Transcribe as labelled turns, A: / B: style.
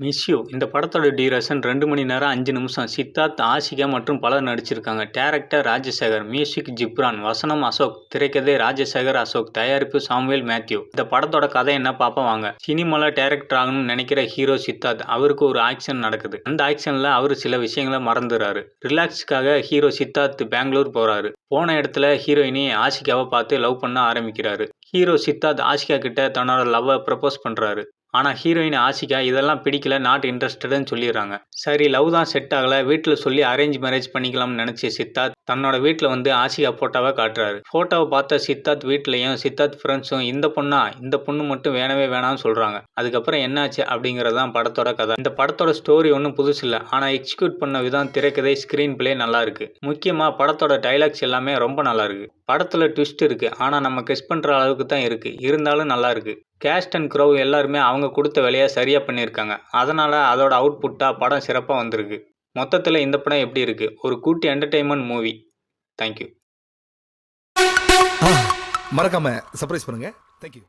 A: Miss you இந்த படத்தோட duration 2 மணி நேரம் 5 நிமிஷம். சித்தார்த், ஆஷிகா மற்றும் பலர் நடிச்சிருக்காங்க. டைரக்டர் ராஜசேகர், மியூசிக் ஜிப்ரான், வசனம் அசோக், திரைக்கதை ராஜசேகர் அசோக், தயாரிப்பு சாமுவேல் மேத்யூ. இந்த படத்தோட கதை என்ன பார்ப்போம் வாங்க. சினிமால டைரக்டர் ஆகணும்னு நினைக்கிற ஹீரோ சித்தார்த். அவருக்கு ஒரு ஆக்ஷன் நடக்குது. அந்த ஆக்ஷன்ல அவரு சில விஷயங்களை மறந்துறாரு. ரிலாக்ஸ்க்காக ஹீரோ சித்தார்த் பெங்களூர் போறாரு. போன இடத்துல ஹீரோயினி ஆஷிகாவை பார்த்து லவ் பண்ண ஆரம்பிக்கிறாரு. ஹீரோ சித்தார்த் ஆஷிகா கிட்ட தன்னோட லவ்வை ப்ரப்போஸ் பண்றாரு. ஆனால் ஹீரோயின் ஆஷிகா இதெல்லாம் பிடிக்கல, நாட் இன்ட்ரெஸ்டட்னு சொல்லிடுறாங்க. சரி, லவ் தான் செட் ஆகலை, வீட்டில் சொல்லி அரேஞ்ச் மேரேஜ் பண்ணிக்கலாம்னு நினச்சி சித்தார்த் தன்னோட வீட்டில் வந்து ஆஷிகா ஃபோட்டோவை காட்டுறாரு. ஃபோட்டோவை பார்த்த சித்தார்த் வீட்லையும் சித்தார்த் ஃப்ரெண்ட்ஸும் இந்த பொண்ணு மட்டும் வேணவே வேணாம்னு சொல்கிறாங்க. அதுக்கப்புறம் என்னாச்சு அப்படிங்கிறது தான் படத்தோட கதை. இந்த படத்தோட ஸ்டோரி ஒன்றும் புதுசு இல்லை, ஆனால் எக்ஸிக்யூட் பண்ண விதம், திரைக்கதை, ஸ்க்ரீன் பிளே நல்லா இருக்கு. முக்கியமாக படத்தோட டைலாக்ஸ் எல்லாமே ரொம்ப நல்லா இருக்கு. படத்தில் ட்விஸ்ட் இருக்குது, ஆனால் நம்ம கெஸ் பண்ணுற அளவுக்கு தான் இருக்குது. இருந்தாலும் நல்லா இருக்கு. கேஸ்ட் அண்ட் க்ரௌ எல்லாருமே அவங்க கொடுத்த வேலையை சரியாக பண்ணியிருக்காங்க. அதனால் அதோட அவுட்புட்டாக படம் சிறப்பாக வந்திருக்கு. மொத்தத்தில் இந்த படம் எப்படி இருக்குது? ஒரு குட்டி என்டர்டெயின்மெண்ட் மூவி. தேங்க்யூ.
B: மறக்காம சர்ப்ரைஸ் பண்ணுங்க. தேங்க்யூ.